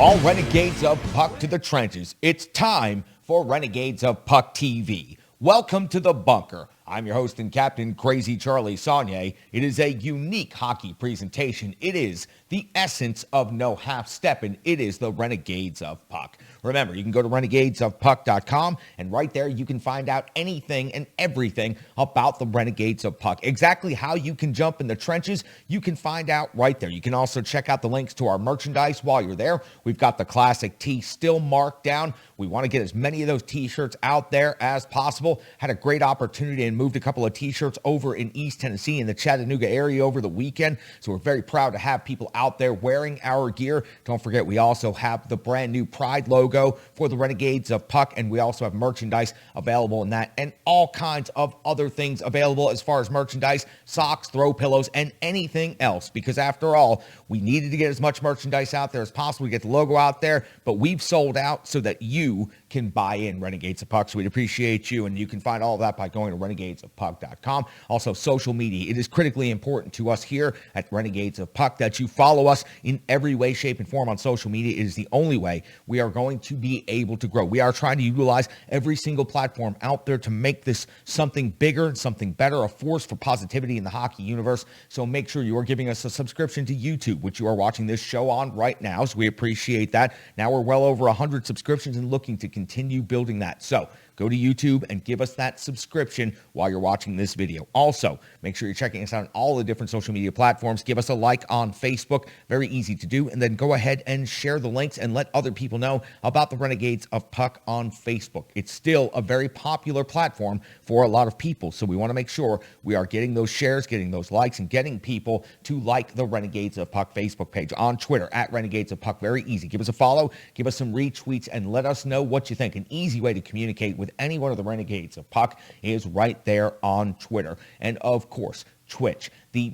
All Renegades of Puck to the trenches. It's time for Renegades of Puck TV. Welcome to the bunker. I'm your host and captain, Crazy Charlie Saunier. It is a unique hockey presentation. It is the essence of no half-stepping. It is the Renegades of Puck. Remember, you can go to renegadesofpuck.com, and right there you can find out anything and everything about the Renegades of Puck. Exactly how you can jump in the trenches, you can find out right there. You can also check out the links to our merchandise while you're there. We've got the classic tee still marked down. We want to get as many of those t-shirts out there as possible. Had a great opportunity and moved a couple of t-shirts over in East Tennessee in the Chattanooga area over the weekend. So we're very proud to have people out there wearing our gear. Don't forget, we also have the brand new Pride logo for the Renegades of Puck, and we also have merchandise available in that, and all kinds of other things available as far as merchandise, socks, throw pillows, and anything else, because after all, we needed to get as much merchandise out there as possible to get the logo out there, but we've sold out so that you can buy in Renegades of Puck. So we'd appreciate you, and you can find all of that by going to renegadesofpuck.com. Also, social media. It is critically important to us here at Renegades of Puck that you follow us in every way, shape, and form on social media. It is the only way we are going to be able to grow. We are trying to utilize every single platform out there to make this something bigger, something better, a force for positivity in the hockey universe. So make sure you are giving us a subscription to YouTube, which you are watching this show on right now. So we appreciate that. Now we're well over 100 subscriptions and looking to continue building that. So go to YouTube and give us that subscription while you're watching this video. Also, make sure you're checking us out on all the different social media platforms. Give us a like on Facebook. Very easy to do. And then go ahead and share the links and let other people know about the Renegades of Puck on Facebook. It's still a very popular platform for a lot of people. So we want to make sure we are getting those shares, getting those likes, and getting people to like the Renegades of Puck Facebook page. On Twitter, at Renegades of Puck. Very easy. Give us a follow, give us some retweets, and let us know what you think. An easy way to communicate with any one of the Renegades of Puck is right there on Twitter. And of course, Twitch, the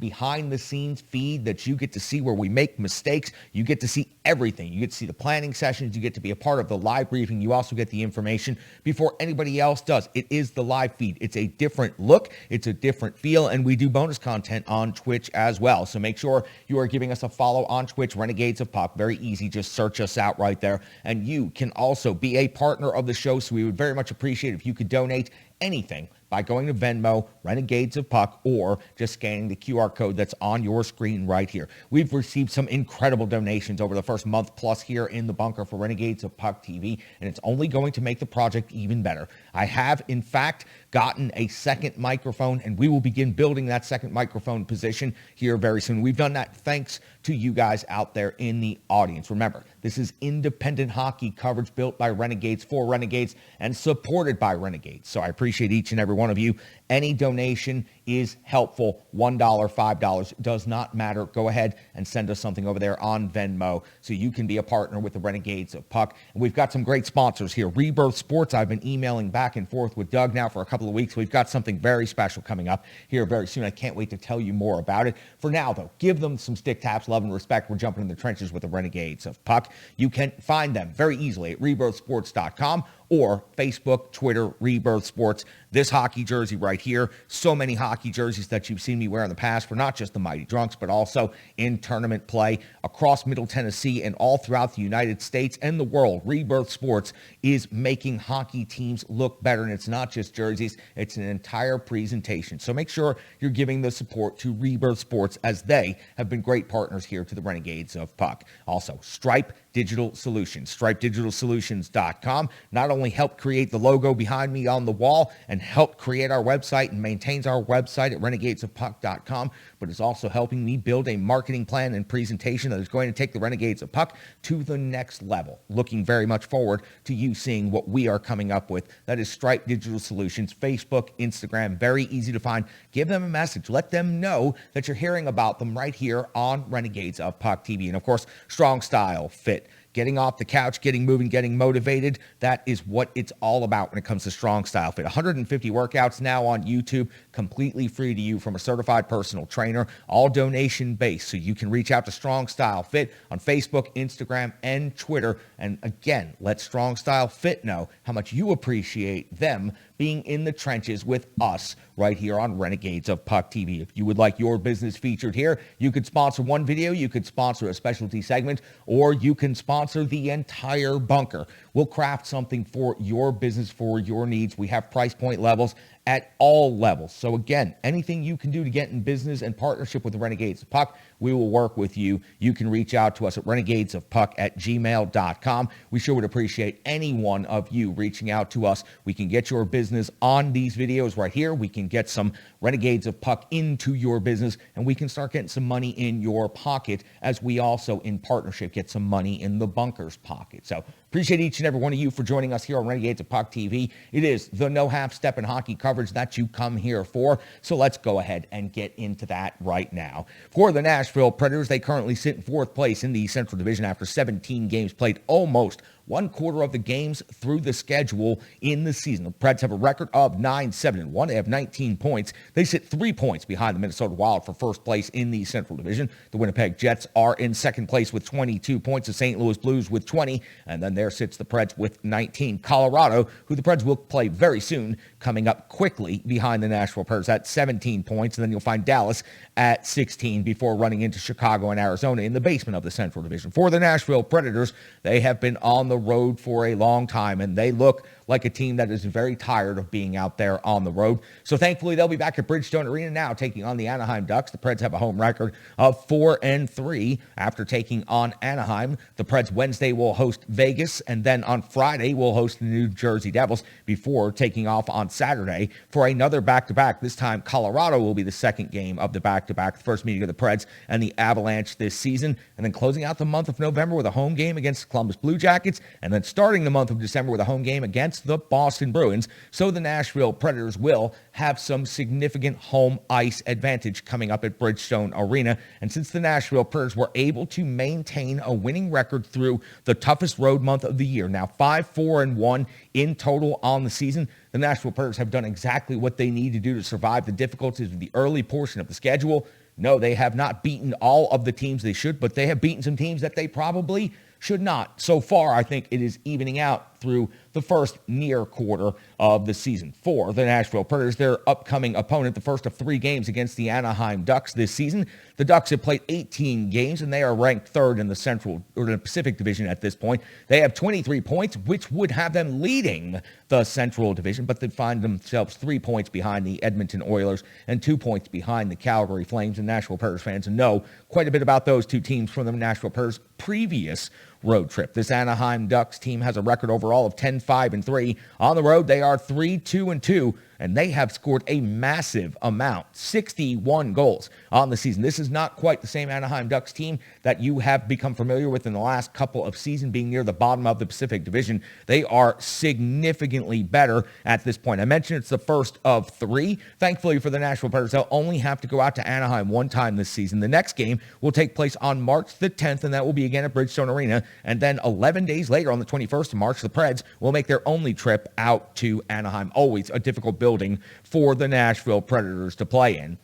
behind the scenes feed that you get to see where we make mistakes. You get to see everything. You get to see the planning sessions. You get to be a part of the live briefing. You also get the information before anybody else does. It is the live feed. It's a different look. It's a different feel. And we do bonus content on Twitch as well. So make sure you are giving us a follow on Twitch, Renegades of Puck. Very easy. Just search us out right there. And you can also be a partner of the show. So we would very much appreciate if you could donate anything by going to Venmo, Renegades of Puck, or just scanning the QR code that's on your screen right here. We've received some incredible donations over the first month plus here in the bunker for Renegades of Puck TV, and it's only going to make the project even better. I have, in fact, gotten a second microphone, and we will begin building that second microphone position here very soon. We've done that thanks to you guys out there in the audience. Remember, this is independent hockey coverage built by Renegades for Renegades and supported by Renegades. So I appreciate each and every one of you. Any donation is helpful. $1, $5 does not matter. Go ahead and send us something over there on Venmo so you can be a partner with the Renegades of Puck. And we've got some great sponsors here. Rebirth Sports, I've been emailing back and forth with Doug now for a couple of weeks. We've got something very special coming up here very soon. I can't wait to tell you more about it. For now, though, give them some stick taps, love and respect. We're jumping in the trenches with the Renegades of Puck. You can find them very easily at rebirthsports.com or Facebook, Twitter, Rebirth Sports. This hockey jersey right here. So many hockey jerseys that you've seen me wear in the past for not just the Mighty Drunks, but also in tournament play across Middle Tennessee and all throughout the United States and the world. Rebirth Sports is making hockey teams look better, and it's not just jerseys. It's an entire presentation. So make sure you're giving the support to Rebirth Sports, as they have been great partners here to the Renegades of Puck. Also, Stripe Digital Solutions. StripeDigitalSolutions.com not only helped create the logo behind me on the wall and helped create our website and maintains our website at renegadesofpuck.com, but is also helping me build a marketing plan and presentation that is going to take the Renegades of Puck to the next level. Looking very much forward to you seeing what we are coming up with. That is Stripe Digital Solutions, Facebook, Instagram, very easy to find. Give them a message. Let them know that you're hearing about them right here on Renegades of Puck TV. And of course, Strong Style Fit. Getting off the couch, getting moving, getting motivated. That is what it's all about when it comes to Strong Style Fit. 150 workouts now on YouTube, completely free to you from a certified personal trainer, all donation based. So you can reach out to Strong Style Fit on Facebook, Instagram, and Twitter. And again, let Strong Style Fit know how much you appreciate them being in the trenches with us right here on Renegades of Puck TV. If you would like your business featured here, you could sponsor one video, you could sponsor a specialty segment, or you can sponsor the entire bunker. We'll craft something for your business, for your needs. We have price point levels at all levels. So again, anything you can do to get in business and partnership with the Renegades of Puck, we will work with you. You can reach out to us at renegadesofpuck@gmail.com. We sure would appreciate any one of you reaching out to us. We can get your business on these videos right here. We can get some Renegades of Puck into your business, and we can start getting some money in your pocket as we also, in partnership, get some money in the bunker's pocket. So appreciate each and every one of you for joining us here on Renegades of Puck TV. It is the no half step in hockey coverage that you come here for. So let's go ahead and get into that right now. For the Nashville Predators, they currently sit in fourth place in the Central Division after 17 games played, almost one quarter of the games through the schedule in the season. The Preds have a record of 9-7-1. They have 19 points. They sit 3 points behind the Minnesota Wild for first place in the Central Division. The Winnipeg Jets are in second place with 22 points. The St. Louis Blues with 20. And then there sits the Preds with 19. Colorado, who the Preds will play very soon, coming up quickly behind the Nashville Predators at 17 points. And then you'll find Dallas at 16 before running into Chicago and Arizona in the basement of the Central Division. For the Nashville Predators, they have been on the road for a long time, and they look like a team that is very tired of being out there on the road. So thankfully, they'll be back at Bridgestone Arena now, taking on the Anaheim Ducks. The Preds have a home record of 4-3 after taking on Anaheim. The Preds Wednesday will host Vegas, and then on Friday will host the New Jersey Devils before taking off on Saturday for another back-to-back. This time, Colorado will be the second game of the back-to-back, the first meeting of the Preds and the Avalanche this season, and then closing out the month of November with a home game against the Columbus Blue Jackets, and then starting the month of December with a home game against the Boston Bruins. So the Nashville Predators will have some significant home ice advantage coming up at Bridgestone Arena. And since the Nashville Predators were able to maintain a winning record through the toughest road month of the year, now 5-4-1 in total on the season, the Nashville Predators have done exactly what they need to do to survive the difficulties of the early portion of the schedule. No, they have not beaten all of the teams they should, but they have beaten some teams that they probably should not. So far, I think it is evening out through the first near quarter of the season. For the Nashville Predators, their upcoming opponent, the first of 3 games against the Anaheim Ducks this season. The Ducks have played 18 games, and they are ranked third in the Central or the Pacific Division at this point. They have 23 points, which would have them leading the Central Division, but they find themselves 3 points behind the Edmonton Oilers and 2 points behind the Calgary Flames. And Nashville Predators fans know quite a bit about those two teams from the Nashville Predators' previous road trip. This Anaheim Ducks team has a record overall of 10-5-3. On the road, they are 3-2-2, and they have scored a massive amount, 61 goals on the season. This is not quite the same Anaheim Ducks team that you have become familiar with in the last couple of seasons, being near the bottom of the Pacific Division. They are significantly better at this point. I mentioned it's the first of 3. Thankfully for the Nashville Predators, they'll only have to go out to Anaheim one time this season. The next game will take place on March the 10th, and that will be again at Bridgestone Arena. And then 11 days later, on the 21st of March, the Preds will make their only trip out to Anaheim. Always a difficult building for the Nashville Predators to play in.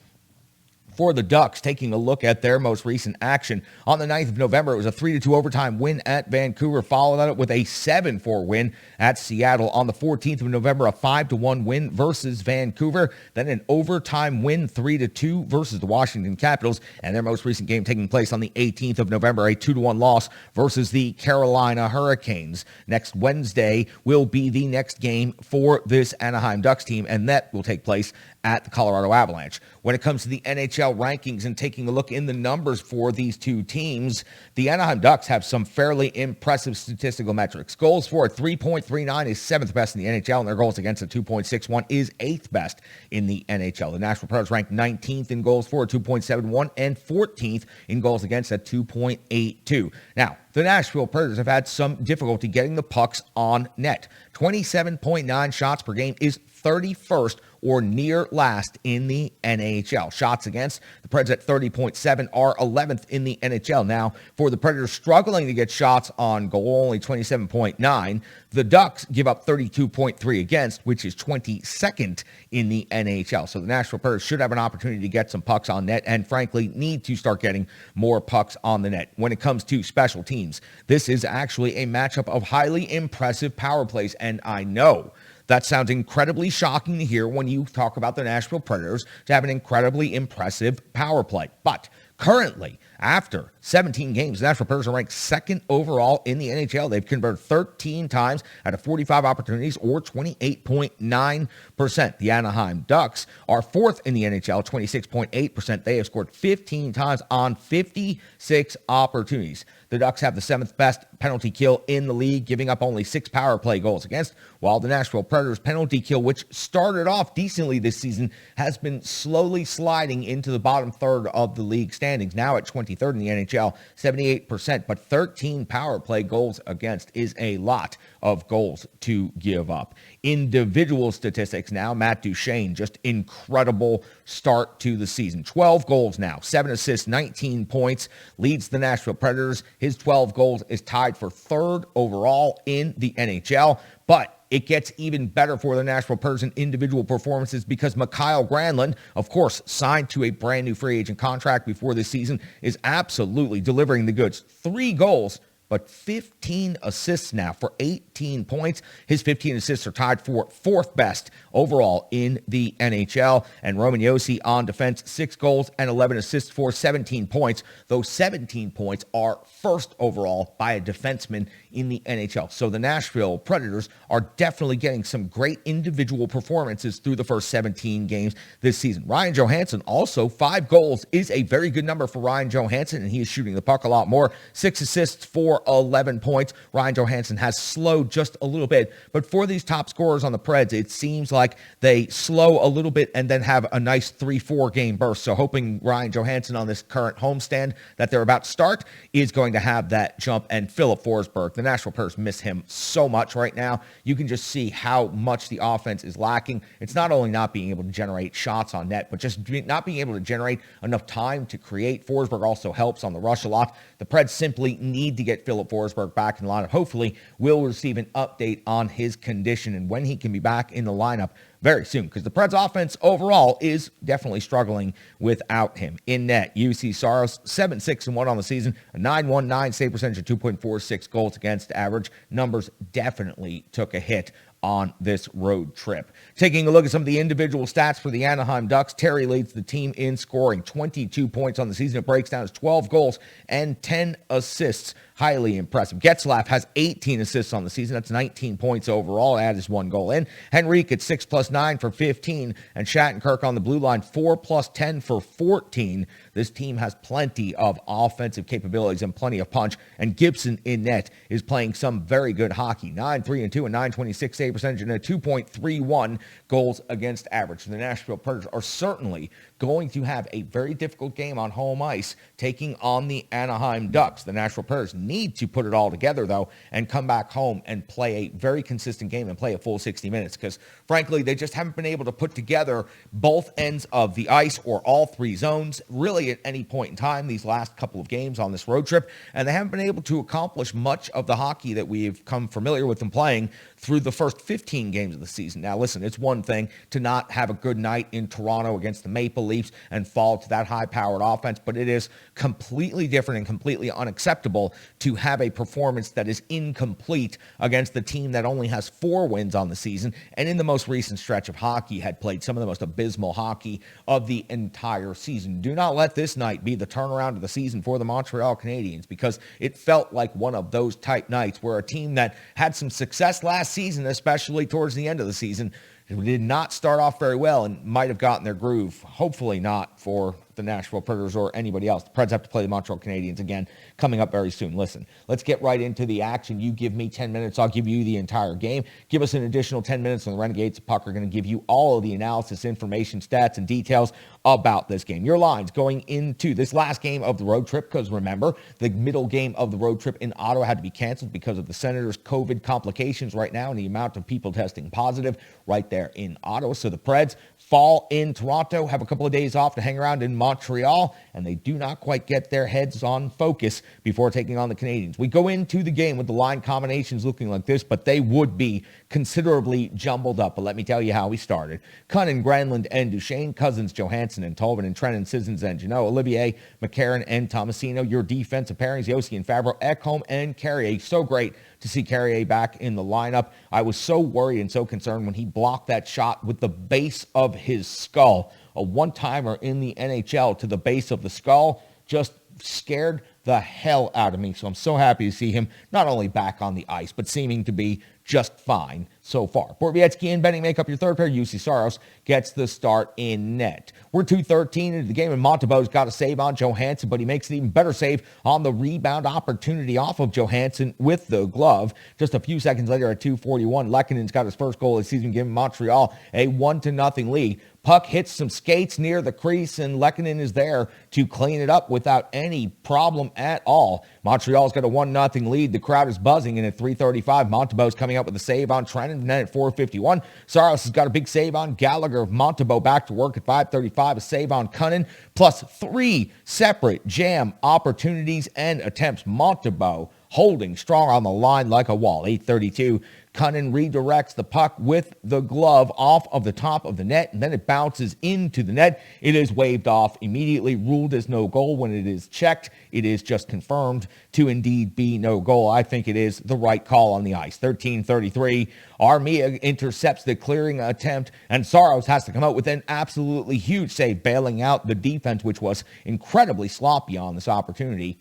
For the Ducks, taking a look at their most recent action. On the 9th of November, it was a 3-2 overtime win at Vancouver, followed up with a 7-4 win at Seattle. On the 14th of November, a 5-1 win versus Vancouver. Then an overtime win, 3-2 versus the Washington Capitals. And their most recent game taking place on the 18th of November, a 2-1 loss versus the Carolina Hurricanes. Next Wednesday will be the next game for this Anaheim Ducks team, and that will take place at the Colorado Avalanche. When it comes to the NHL rankings and taking a look in the numbers for these two teams, the Anaheim Ducks have some fairly impressive statistical metrics. Goals for at 3.39 is 7th best in the NHL, and their goals against at 2.61 is 8th best in the NHL. The Nashville Predators ranked 19th in goals for at 2.71 and 14th in goals against at 2.82. Now, the Nashville Predators have had some difficulty getting the pucks on net. 27.9 shots per game is 31st or near last in the NHL. Shots against, the Preds at 30.7 are 11th in the NHL. Now, for the Predators struggling to get shots on goal, only 27.9. The Ducks give up 32.3 against, which is 22nd in the NHL. So the Nashville Predators should have an opportunity to get some pucks on net and, frankly, need to start getting more pucks on the net. When it comes to special teams, this is actually a matchup of highly impressive power plays, and I know That sounds incredibly shocking to hear when you talk about the Nashville Predators to have an incredibly impressive power play. But currently, after 17 games, the Nashville Predators are ranked second overall in the NHL. They've converted 13 times out of 45 opportunities, or 28.9%. The Anaheim Ducks are fourth in the NHL, 26.8%. They have scored 15 times on 56 opportunities. The Ducks have the seventh best penalty kill in the league, giving up only 6 power play goals against, while the Nashville Predators penalty kill, which started off decently this season, has been slowly sliding into the bottom third of the league standings, now at 23rd in the NHL, 78%, but 13 power play goals against is a lot of goals to give up. Individual statistics now, Matt Duchene, just incredible start to the season. 12 goals now, 7 assists, 19 points, leads the Nashville Predators. His 12 goals is tied for third overall in the NHL, but it gets even better for the Nashville Predators in individual performances because Mikael Granlund, of course, signed to a brand new free agent contract before this season, is absolutely delivering the goods. 3 goals, but 15 assists now for 18 points. His 15 assists are tied for fourth best overall in the NHL. And Roman Josi on defense, 6 goals and 11 assists for 17 points. Those 17 points are first overall by a defenseman in the NHL. So the Nashville Predators are definitely getting some great individual performances through the first 17 games this season. Ryan Johansson also, 5 goals is a very good number for Ryan Johansson, and he is shooting the puck a lot more. 6 assists for 11 points. Ryan Johansson has slowed just a little bit, but for these top scorers on the Preds, it seems like they slow a little bit and then have a nice 3-4 game burst. So hoping Ryan Johansson on this current homestand that they're about to start is going to have that jump. And Philip Forsberg, the Nashville Predators miss him so much right now. You can just see how much the offense is lacking. It's not only not being able to generate shots on net, but just not being able to generate enough time to create. Forsberg also helps on the rush a lot. The Preds simply need to get Philip Forsberg back in the lineup. Hopefully, we'll receive an update on his condition and when he can be back in the lineup very soon, because the Preds offense overall is definitely struggling without him. In net, UC Saros, 7-6-1 on the season, a 9.19 save percentage, of 2.46 goals against average. Numbers definitely took a hit on this road trip. Taking a look at some of the individual stats for the Anaheim Ducks, Terry leads the team in scoring, 22 points on the season. It breaks down as 12 goals and 10 assists. Highly impressive. Getzlaf has 18 assists on the season. That's 19 points overall. Add his 1 goal in. Henrique at 6 plus 9 for 15. And Shattenkirk on the blue line, 4 plus 10 for 14. This team has plenty of offensive capabilities and plenty of punch. And Gibson in net is playing some very good hockey. 9-3-2 and 9.26 save percentage and a 2.31 goals against average. The Nashville Predators are certainly going to have a very difficult game on home ice taking on the Anaheim Ducks. The Nashville Predators need to put it all together, though, and come back home and play a very consistent game and play a full 60 minutes because, frankly, they just haven't been able to put together both ends of the ice or all 3 zones really at any point in time these last couple of games on this road trip, and they haven't been able to accomplish much of the hockey that we've come familiar with them playing through the first 15 games of the season. Now, listen, it's one thing to not have a good night in Toronto against the Maple Leafs and fall to that high-powered offense, but it is completely different and completely unacceptable to have a performance that is incomplete against the team that only has 4 wins on the season and in the most recent stretch of hockey had played some of the most abysmal hockey of the entire season. Do not let this night be the turnaround of the season for the Montreal Canadiens, because it felt like one of those type nights where a team that had some success last season, especially towards the end of the season, did not start off very well and might have gotten their groove. Hopefully not for the Nashville Predators or anybody else. The Preds have to play the Montreal Canadiens again coming up very soon. Listen, let's get right into the action. You give me 10 minutes, I'll give you the entire game. Give us an additional 10 minutes, and the Renegades of Puck are going to give you all of the analysis, information, stats, and details about this game. Your lines going into this last game of the road trip, because remember, the middle game of the road trip in Ottawa had to be canceled because of the Senators' COVID complications right now and the amount of people testing positive right there in Ottawa. So the Preds fall in Toronto, have a couple of days off to hang around in Montreal, and they do not quite get their heads on focus before taking on the Canadiens. We go into the game with the line combinations looking like this, but they would be considerably jumbled up. But let me tell you how we started. Cunnin, Granlund, and Duchene, Cousins, Johansson, and Tolvin, and Trennan, Sissons, and Janot, Olivier, McCarron, and Tomasino. Your defensive pairings, Josi and Favreau, Ekholm, and Carrier. So great to see Carrier back in the lineup. I was so worried and so concerned when he blocked that shot with the base of his skull. A one-timer in the NHL to the base of the skull just scared the hell out of me. So I'm so happy to see him not only back on the ice, but seeming to be just fine so far. Borowiecki and Benning make up your third pair. UC Saros gets the start in net. We're 2:13 into the game, and Montebo's got a save on Johansson, but he makes an even better save on the rebound opportunity off of Johansson with the glove. Just a few seconds later at 2:41, Lekkonen's got his first goal of the season, giving Montreal a 1-0 lead. Puck hits some skates near the crease, and Lekkonen is there to clean it up without any problem at all. Montreal's got a 1-0 lead. The crowd is buzzing, and at 3:35, Montebo's coming up with a save on Trennan. And then at 4:51, Saros has got a big save on Gallagher. Montebo back to work at 5:35, a save on Cunnin, plus 3 separate jam opportunities and attempts. Montebo holding strong on the line like a wall. 8:32, Cunnin redirects the puck with the glove off of the top of the net, and then it bounces into the net. It is waved off immediately, ruled as no goal. When it is checked, it is just confirmed to indeed be no goal. I think it is the right call on the ice. 13:33, Armia intercepts the clearing attempt, and Saros has to come out with an absolutely huge save, bailing out the defense, which was incredibly sloppy on this opportunity.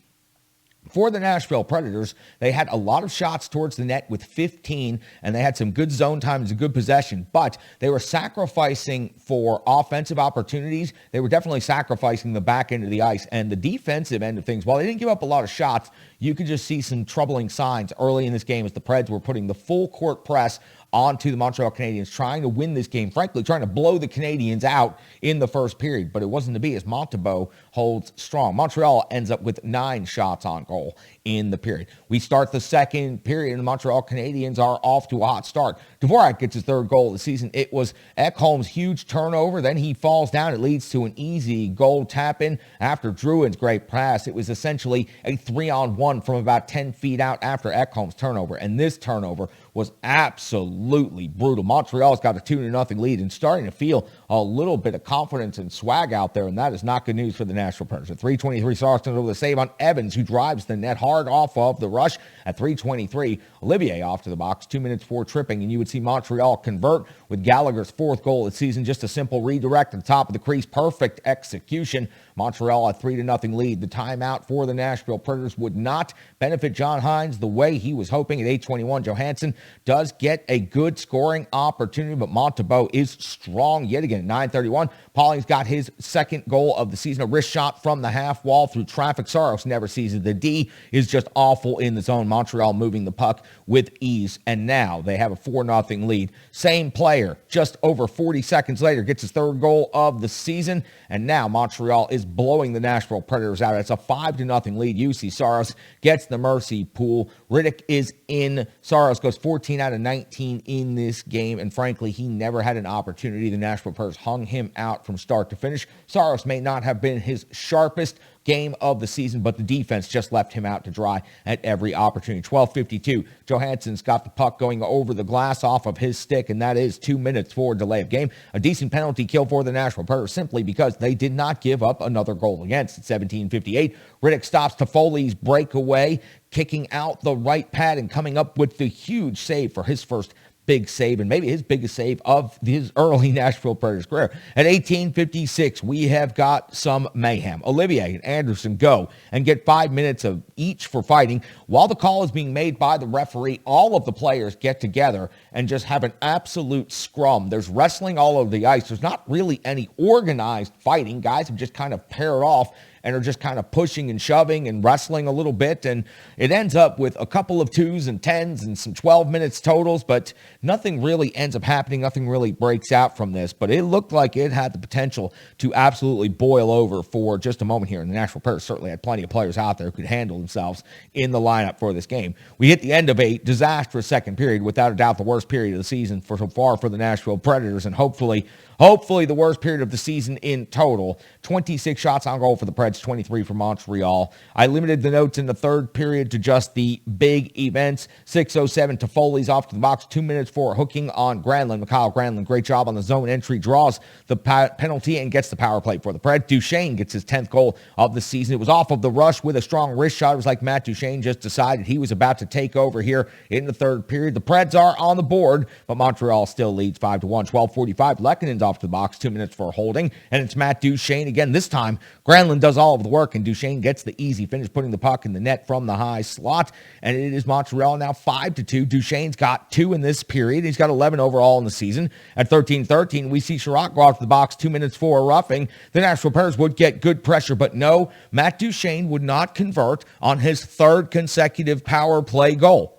For the Nashville Predators, they had a lot of shots towards the net with 15, and they had some good zone time and some good possession, but they were sacrificing for offensive opportunities. They were definitely sacrificing the back end of the ice, and the defensive end of things, while they didn't give up a lot of shots, you could just see some troubling signs early in this game as the Preds were putting the full court press onto the Montreal Canadiens, trying to win this game, frankly, trying to blow the Canadiens out in the first period, but it wasn't to be as Montebo holds strong. Montreal ends up with 9 shots on goal in the period. We start the second period, and the Montreal Canadiens are off to a hot start. Dvorak gets his third goal of the season. It was Ekholm's huge turnover. Then he falls down. It leads to an easy goal tap-in after Drouin's great pass. It was essentially a 3-on-1 from about 10 feet out after Ekholm's turnover, and this turnover was absolutely brutal. Montreal's got a 2-0 lead and starting to feel a little bit of confidence and swag out there, and that is not good news for the Nashville Predators. At 3:23, Saros comes over the save on Evans, who drives the net hard off of the rush. At 3:23, Olivier off to the box, 2 minutes before tripping, and you would see Montreal convert with Gallagher's 4th goal of the season. Just a simple redirect at the top of the crease, perfect execution. Montreal a 3-0 lead. The timeout for the Nashville Predators would not benefit John Hines the way he was hoping. At 8:21, Johansson does get a good scoring opportunity, but Montebo is strong yet again. At 9:31, Pauling's got his 2nd goal of the season, a wrist shot from the half wall through traffic. Saros never sees it. The D is just awful in the zone. Montreal moving the puck with ease, and now they have a 4-0 lead. Same player, just over 40 seconds later, gets his 3rd goal of the season, and now Montreal is blowing the Nashville Predators out. It's a 5-0 lead. UC Saros gets the mercy pool. Riddick is in. Saros goes 14 out of 19 in this game, and frankly, he never had an opportunity. The Nashville Predators hung him out from start to finish. Saros may not have been his sharpest game of the season, but the defense just left him out to dry at every opportunity. 12:52, Johansson's got the puck going over the glass off of his stick, and that is 2 minutes for delay of game. A decent penalty kill for the Nashville Predators simply because they did not give up another goal against. At 17:58, Riddick stops Toffoli's breakaway, kicking out the right pad and coming up with the huge save for his first big save, and maybe his biggest save of his early Nashville Predators career. At 18:56, we have got some mayhem. Olivier and Anderson go and get 5 minutes of each for fighting. While the call is being made by the referee, all of the players get together and just have an absolute scrum. There's wrestling all over the ice. There's not really any organized fighting. Guys have just kind of paired off and are just kind of pushing and shoving and wrestling a little bit, and it ends up with a couple of 2s and 10s and some 12 minutes totals, but nothing really ends up happening. Nothing really breaks out from this, but it looked like it had the potential to absolutely boil over for just a moment here, and the Nashville Predators certainly had plenty of players out there who could handle themselves in the lineup for this game. We hit the end of a disastrous second period, without a doubt the worst period of the season for so far for the Nashville Predators, and hopefully hopefully the worst period of the season in total. 26 shots on goal for the Preds, 23 for Montreal. I limited the notes in the third period to just the big events. 6:07 to Foley's off to the box, 2 minutes for hooking on Granlund. Mikhail Granlund, great job on the zone entry, draws the penalty and gets the power play for the Preds. Duchesne gets his 10th goal of the season. It was off of the rush with a strong wrist shot. It was like Matt Duchesne just decided he was about to take over here in the third period. The Preds are on the board, but Montreal still leads 5-1. 12:45, Lekkonen's off to the box, 2 minutes for holding, and it's Matt Duchesne again. This time, Granlund does all of the work, and Duchesne gets the easy finish, putting the puck in the net from the high slot, and it is Montreal now 5-2. Duchesne's got 2 in this period. He's got 11 overall in the season. At 13:13, we see Chirac go off to the box, 2 minutes for roughing. The Nashville Predators would get good pressure, but no, Matt Duchesne would not convert on his third consecutive power play goal.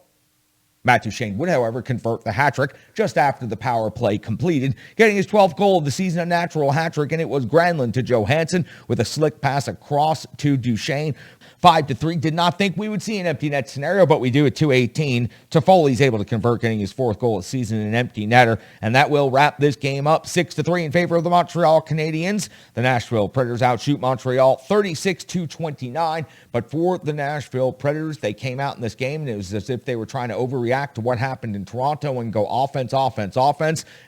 Matt Duchesne would, however, convert the hat trick just after the power play completed, getting his 12th goal of the season, a natural hat trick, and it was Granlund to Johansson with a slick pass across to Duchesne. 5-3. Did not think we would see an empty net scenario, but we do at 2:18. Toffoli's able to convert, getting his 4th goal of the season, an empty netter, and that will wrap this game up 6-3 in favor of the Montreal Canadiens. The Nashville Predators outshoot Montreal 36-29, but for the Nashville Predators, they came out in this game, and it was as if they were trying to overreact to what happened in Toronto and go offense,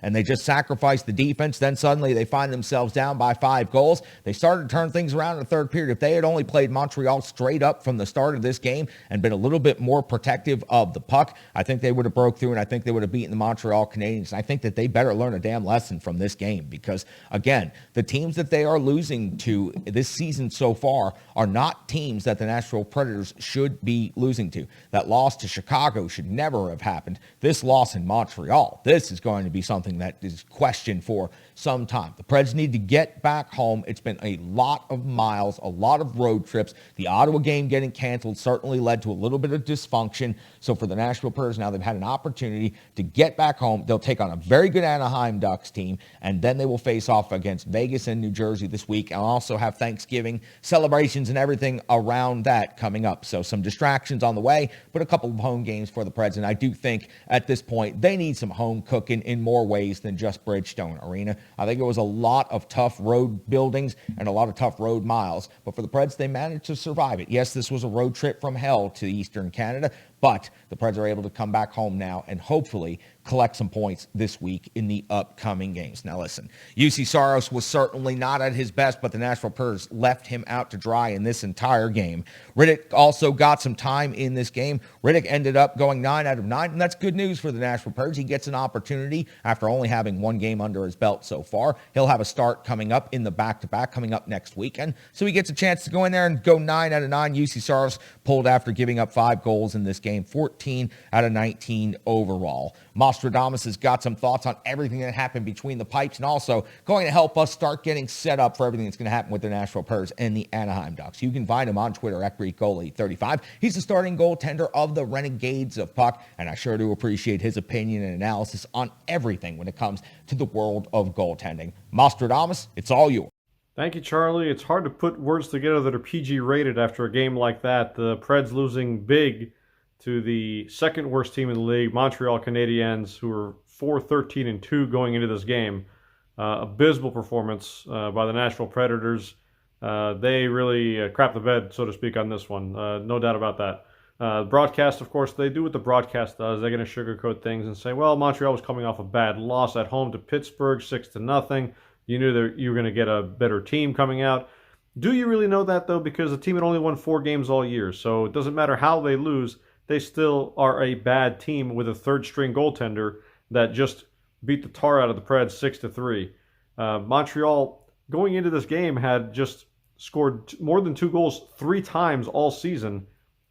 and they just sacrificed the defense. Then suddenly they find themselves down by 5 goals. They started to turn things around in the third period. If they had only played Montreal straight up from the start of this game and been a little bit more protective of the puck, I think they would have broke through, and I think they would have beaten the Montreal Canadiens. I think that they better learn a damn lesson from this game because, again, the teams that they are losing to this season so far are not teams that the Nashville Predators should be losing to. That loss to Chicago should never have happened. This loss in Montreal, this is going to be something that is questioned for some time. The Preds need to get back home. It's been a lot of miles, a lot of road trips. The Ottawa game getting canceled certainly led to a little bit of dysfunction. So for the Nashville Predators, now they've had an opportunity to get back home. They'll take on a very good Anaheim Ducks team, and then they will face off against Vegas and New Jersey this week, and also have Thanksgiving celebrations and everything around that coming up. So some distractions on the way, but a couple of home games for the Preds, and I do think at this point they need some home cooking in more ways than just Bridgestone Arena. I think it was a lot of tough road buildings and a lot of tough road miles, but for the Preds, they managed to survive it. Yes, this was a road trip from hell to Eastern Canada, but the Preds are able to come back home now and hopefully collect some points this week in the upcoming games. Now listen, UC Saros was certainly not at his best, but the Nashville Predators left him out to dry in this entire game. Rittich also got some time in this game. Rittich ended up going 9 out of 9, and that's good news for the Nashville Predators. He gets an opportunity after only having one game under his belt so far. He'll have a start coming up in the back-to-back coming up next weekend, so he gets a chance to go in there and go 9 out of 9. UC Saros pulled after giving up 5 goals in this game, 14 out of 19 overall. Nostradamus has got some thoughts on everything that happened between the pipes and also going to help us start getting set up for everything that's going to happen with the Nashville Predators and the Anaheim Ducks. You can find him on Twitter at GreekGoalie35. He's the starting goaltender of the Renegades of Puck, and I sure do appreciate his opinion and analysis on everything when it comes to the world of goaltending. Nostradamus, it's all yours. Thank you, Charlie. It's hard to put words together that are PG rated after a game like that. The Preds losing big to the second worst team in the league, Montreal Canadiens, who were 4-13-2 going into this game. Abysmal performance by the Nashville Predators. They really crapped the bed, so to speak, on this one. No doubt about that. Broadcast, of course, they do what the broadcast does. They're going to sugarcoat things and say, well, Montreal was coming off a bad loss at home to Pittsburgh, 6-0. You knew that you were going to get a better team coming out. Do you really know that, though? Because the team had only won 4 games all year, so it doesn't matter how they lose. They still are a bad team with a third-string goaltender that just beat the tar out of the Preds 6-3. Montreal, going into this game, had just scored more than 2 goals 3 times all season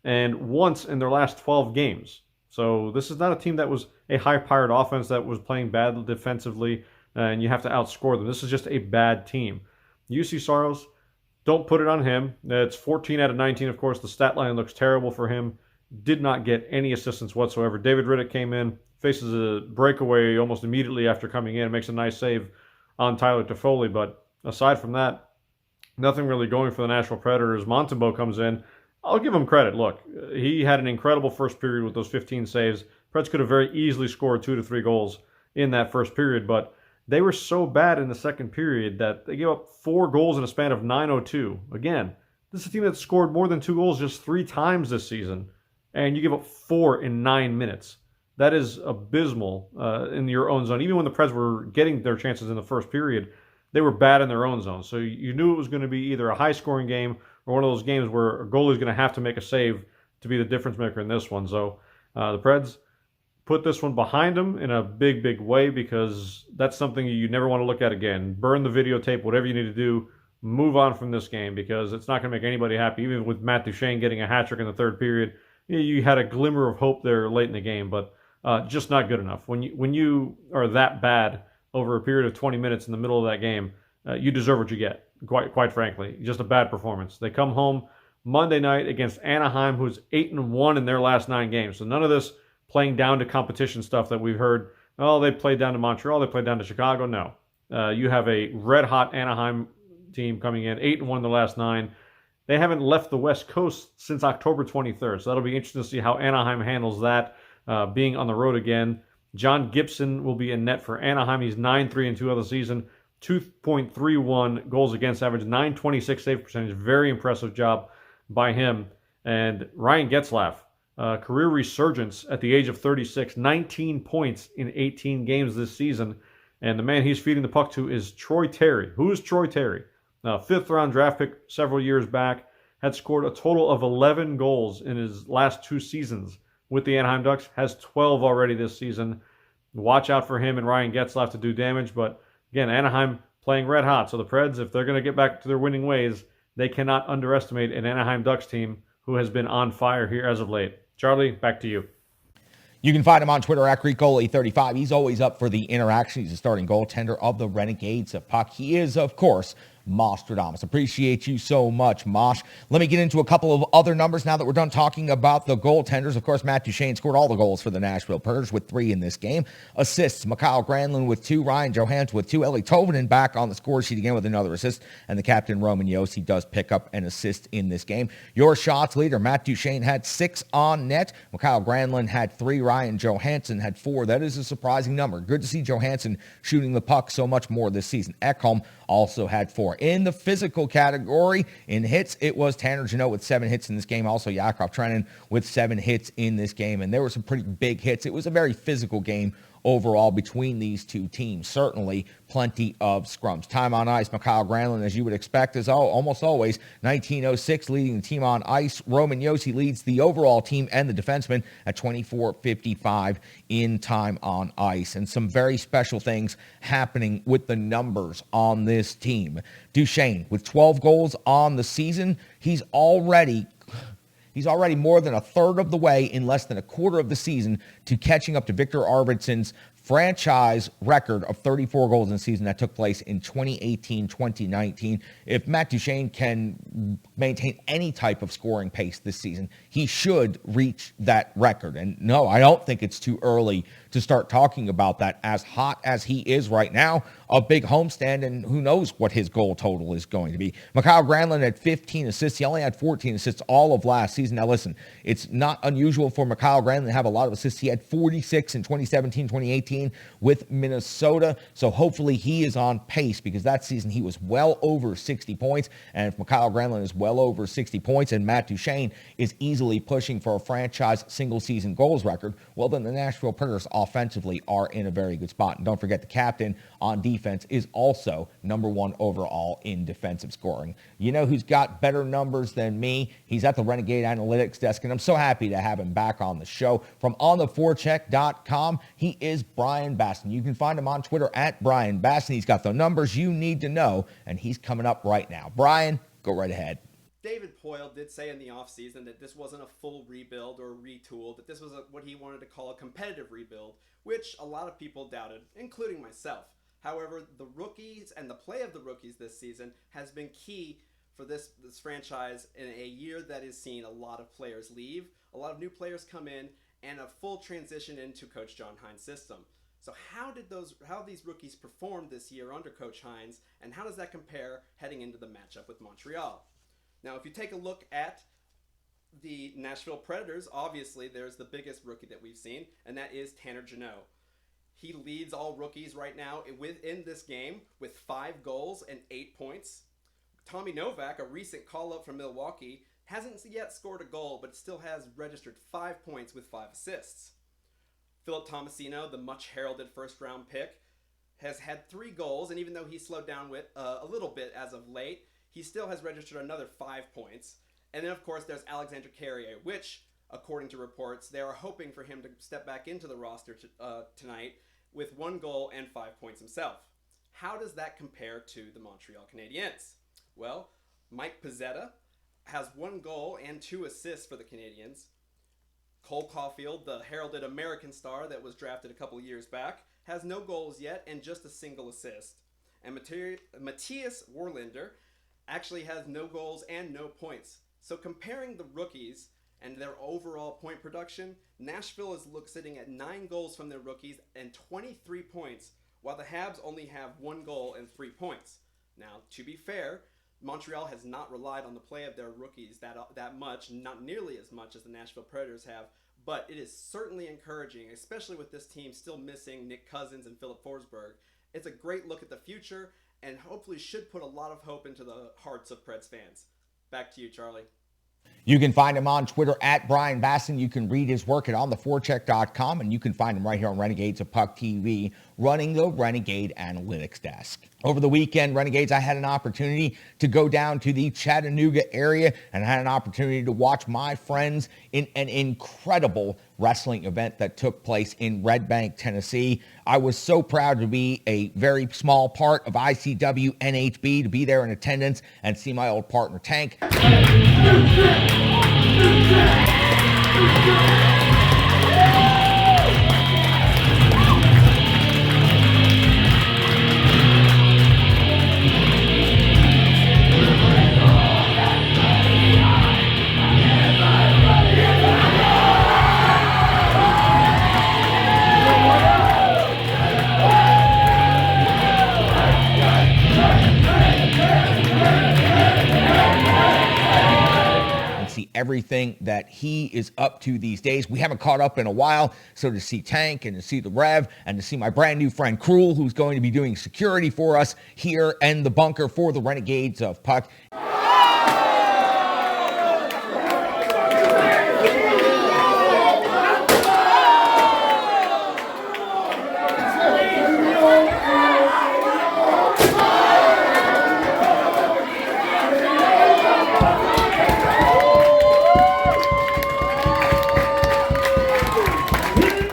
and once in their last 12 games. So this is not a team that was a high-powered offense that was playing badly defensively, and you have to outscore them. This is just a bad team. UC Saros, don't put it on him. It's 14 out of 19. Of course, the stat line looks terrible for him. Did not get any assistance whatsoever. David Rittich came in, faces a breakaway almost immediately after coming in, makes a nice save on Tyler Toffoli. But aside from that, nothing really going for the Nashville Predators. Montembeault comes in. I'll give him credit. Look, he had an incredible first period with those 15 saves. Preds could have very easily scored 2 to 3 goals in that first period, but They were so bad in the second period that they gave up 4 goals in a span of 9:02. Again, this is a team that scored more than 2 goals just 3 times this season, and you give up 4 in 9 minutes. That is abysmal in your own zone. Even when the Preds were getting their chances in the first period, they were bad in their own zone. So you knew it was going to be either a high-scoring game or one of those games where a goalie is going to have to make a save to be the difference maker in this one. So the Preds put this one behind them in a big, big way, because that's something you never want to look at again. Burn the videotape, whatever you need to do. Move on from this game, because it's not going to make anybody happy. Even with Matt Duchene getting a hat trick in the third period, you had a glimmer of hope there late in the game, but just not good enough. When you are that bad over a period of 20 minutes in the middle of that game, you deserve what you get, quite frankly. Just a bad performance. They come home Monday night against Anaheim, who's 8-1 in their last 9 games. So none of this playing down to competition stuff that we've heard. Oh, they played down to Montreal, they played down to Chicago. No. You have a red-hot Anaheim team coming in, 8-1 in the last 9. They haven't left the West Coast since October 23rd, so that'll be interesting to see how Anaheim handles that, being on the road again. John Gibson will be in net for Anaheim. He's 9-3-2 of the season, 2.31 goals against average, 926 save percentage. Very impressive job by him. And Ryan Getzlaf, career resurgence at the age of 36, 19 points in 18 games this season. And the man he's feeding the puck to is Troy Terry. Who is Troy Terry? Fifth-round draft pick several years back, had scored a total of 11 goals in his last 2 seasons with the Anaheim Ducks, has 12 already this season. Watch out for him and Ryan Getzlaf to do damage. But again, Anaheim playing red hot. So the Preds, if they're going to get back to their winning ways, they cannot underestimate an Anaheim Ducks team who has been on fire here as of late. Charlie, back to you. You can find him on Twitter at GreekGoalie35. He's always up for the interaction. He's a starting goaltender of the Renegades of Puck. He is, of course, Mostradamus. Appreciate you so much, Mosh. Let me get into a couple of other numbers now that we're done talking about the goaltenders. Of course, Matt Duchene scored all the goals for the Nashville Predators with 3 in this game. Assists, Mikael Granlund with 2, Ryan Johansen with 2, Eli Tolvanen back on the score sheet again with another assist, and the captain Roman Josi does pick up an assist in this game. Your shots leader, Matt Duchene, had 6 on net. Mikael Granlund had 3, Ryan Johansen had 4. That is a surprising number. Good to see Johansen shooting the puck so much more this season. Ekholm also had 4. In the physical category, in hits, it was Tanner Jeannot with 7 hits in this game. Also, Yakov Trenin with 7 hits in this game. And there were some pretty big hits. It was a very physical game overall between these two teams. Certainly plenty of scrums. Time on ice, Mikael Granlund, as you would expect, is almost always 1906, leading the team on ice. Roman Josi leads the overall team and the defenseman at 24:55 in time on ice. And some very special things happening with the numbers on this team. Duchene, with 12 goals on the season, he's already more than a third of the way in less than a quarter of the season to catching up to Victor Arvidsson's franchise record of 34 goals in the season that took place in 2018-2019. If Matt Duchene can maintain any type of scoring pace this season, he should reach that record. And no, I don't think it's too early to start talking about that. As hot as he is right now, a big homestand, and who knows what his goal total is going to be. Mikael Granlund had 15 assists. He only had 14 assists all of last season. Now listen, it's not unusual for Mikael Granlund to have a lot of assists. He had 46 in 2017-2018 with Minnesota, so hopefully he is on pace, because that season he was well over 60 points, and if Mikael Granlund is well over 60 points and Matt Duchene is easily pushing for a franchise single-season goals record, well, then the Nashville Predators offensively are in a very good spot. And don't forget, the captain on defense is also number 1 overall in defensive scoring. You know who's got better numbers than me? He's at the Renegade Analytics desk, and I'm so happy to have him back on the show. From ontheforecheck.com, he is Brian Baston. You can find him on Twitter at Brian Baston. He's got the numbers you need to know, and he's coming up right now. Brian, go right ahead. David Poile did say in the offseason that this wasn't a full rebuild or retool, that this was what he wanted to call a competitive rebuild, which a lot of people doubted, including myself. However, the rookies and the play of the rookies this season has been key for this franchise in a year that has seen a lot of players leave, a lot of new players come in, and a full transition into Coach John Hines' system. So how these rookies performed this year under Coach Hines, and how does that compare heading into the matchup with Montreal? Now, if you take a look at the Nashville Predators, obviously there's the biggest rookie that we've seen, and that is Tanner Jeannot. He leads all rookies right now in this game with 5 goals and 8 points. Tommy Novak, a recent call-up from Milwaukee, hasn't yet scored a goal, but still has registered 5 points with 5 assists. Philip Tomasino, the much-heralded first-round pick, has had 3 goals, and even though he slowed down with a little bit as of late, he still has registered another 5 points. And then, of course, there's Alexandre Carrier, which, according to reports, they are hoping for him to step back into the roster tonight with 1 goal and 5 points himself. How does that compare to the Montreal Canadiens? Well, Mike Pezzetta has 1 goal and 2 assists for the Canadiens. Cole Caulfield, the heralded American star that was drafted a couple years back, has no goals yet and just a single assist. And Matthias Warlander actually has no goals and no points. So comparing the rookies and their overall point production, Nashville is sitting at 9 goals from their rookies and 23 points, while the Habs only have 1 goal and 3 points. Now, to be fair, Montreal has not relied on the play of their rookies that much, not nearly as much as the Nashville Predators have, but it is certainly encouraging, especially with this team still missing Nick Cousins and Philip Forsberg. It's a great look at the future and hopefully should put a lot of hope into the hearts of Preds fans. Back to you, Charlie. You can find him on Twitter at Brian Basson. You can read his work at ontheforecheck.com, and you can find him right here on Renegades of Puck TV, running the Renegade Analytics Desk. Over the weekend, Renegades, I had an opportunity to go down to the Chattanooga area, and I had an opportunity to watch my friends in an incredible wrestling event that took place in Red Bank, Tennessee. I was so proud to be a very small part of ICW NHB, to be there in attendance and see my old partner Tank. Everything that he is up to these days. We haven't caught up in a while, so to see Tank and to see the Rev and to see my brand new friend Cruel, who's going to be doing security for us here in the bunker for the Renegades of Puck.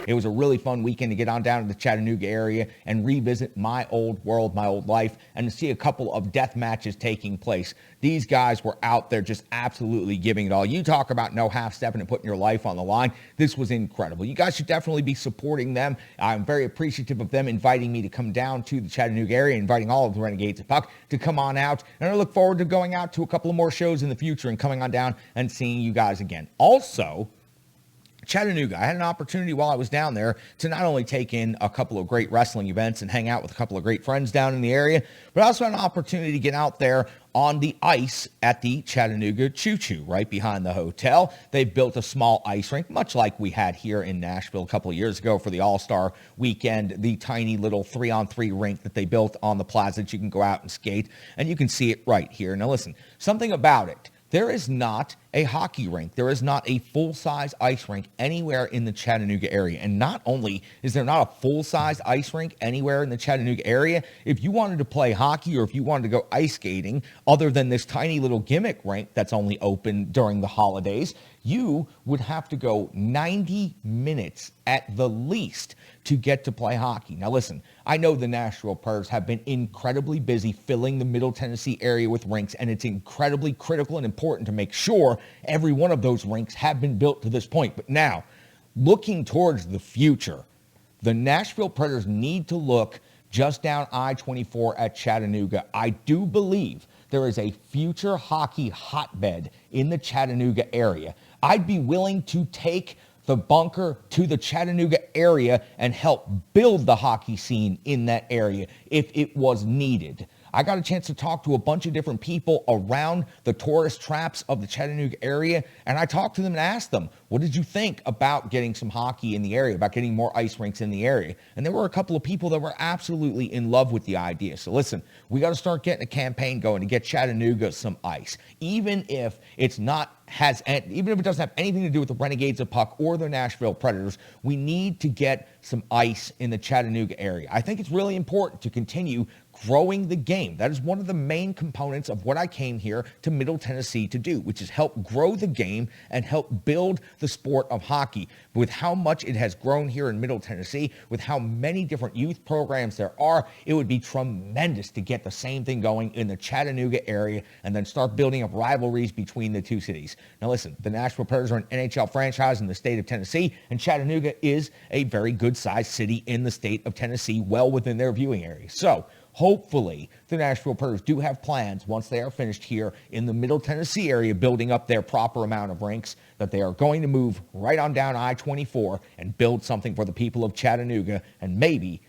It was a really fun weekend to get on down to the Chattanooga area and revisit my old world, my old life, and to see a couple of death matches taking place. These guys were out there just absolutely giving it all. You talk about no half-stepping and putting your life on the line. This was incredible. You guys should definitely be supporting them. I'm very appreciative of them inviting me to come down to the Chattanooga area, inviting all of the Renegades of Puck to come on out. And I look forward to going out to a couple of more shows in the future and coming on down and seeing you guys again. Also, Chattanooga, I had an opportunity while I was down there to not only take in a couple of great wrestling events and hang out with a couple of great friends down in the area, but I also had an opportunity to get out there on the ice at the Chattanooga Choo Choo right behind the hotel. They built a small ice rink, much like we had here in Nashville a couple of years ago for the All-Star weekend, the tiny little 3-on-3 rink that they built on the plaza that you can go out and skate, and you can see it right here. Now listen, something about it. There is not a hockey rink. There is not a full-size ice rink anywhere in the Chattanooga area. And not only is there not a full-size ice rink anywhere in the Chattanooga area, if you wanted to play hockey or if you wanted to go ice skating, other than this tiny little gimmick rink that's only open during the holidays, you would have to go 90 minutes at the least to get to play hockey. Now listen, I know the Nashville Predators have been incredibly busy filling the Middle Tennessee area with rinks, and it's incredibly critical and important to make sure every one of those rinks have been built to this point. But now, looking towards the future, the Nashville Predators need to look just down I-24 at Chattanooga. I do believe there is a future hockey hotbed in the Chattanooga area. I'd be willing to take the bunker to the Chattanooga area and help build the hockey scene in that area if it was needed. I got a chance to talk to a bunch of different people around the tourist traps of the Chattanooga area, and I talked to them and asked them, what did you think about getting some hockey in the area, about getting more ice rinks in the area? And there were a couple of people that were absolutely in love with the idea. So listen, we got to start getting a campaign going to get Chattanooga some ice, even if it doesn't have anything to do with the Renegades of Puck or the Nashville Predators. We need to get some ice in the Chattanooga area. I think it's really important to continue growing the game. That is one of the main components of what I came here to Middle Tennessee to do, which is help grow the game and help build the sport of hockey. With how much it has grown here in Middle Tennessee, with how many different youth programs there are, it would be tremendous to get the same thing going in the Chattanooga area and then start building up rivalries between the two cities. Now listen, the Nashville Predators are an NHL franchise in the state of Tennessee, and Chattanooga is a very good-sized city in the state of Tennessee, well within their viewing area. So hopefully, the Nashville Predators do have plans once they are finished here in the Middle Tennessee area, building up their proper amount of rinks, that they are going to move right on down I-24 and build something for the people of Chattanooga, and maybe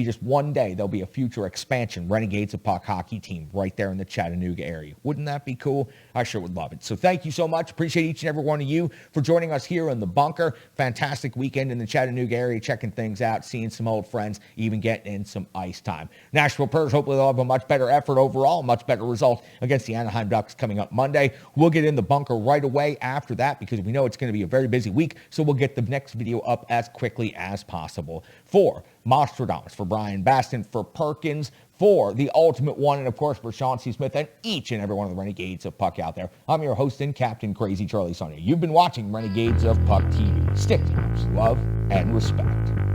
just one day there'll be a future expansion Renegades of Puck hockey team right there in the Chattanooga area. Wouldn't that be cool? I sure would love it. So thank you so much. Appreciate each and every one of you for joining us here in the bunker. Fantastic weekend in the Chattanooga area, checking things out, seeing some old friends, even getting in some ice time. Nashville Predators, hopefully they'll have a much better effort overall, much better result against the Anaheim Ducks coming up Monday. We'll get in the bunker right away after that because we know it's going to be a very busy week, so we'll get the next video up as quickly as possible. For Mostradamus, for Brian Baston, for Perkins, for the Ultimate One, and of course for Sean C. Smith and each and every one of the Renegades of Puck out there, I'm your host and Captain Crazy Charlie Saunier. You've been watching Renegades of Puck TV. Stick to love and respect.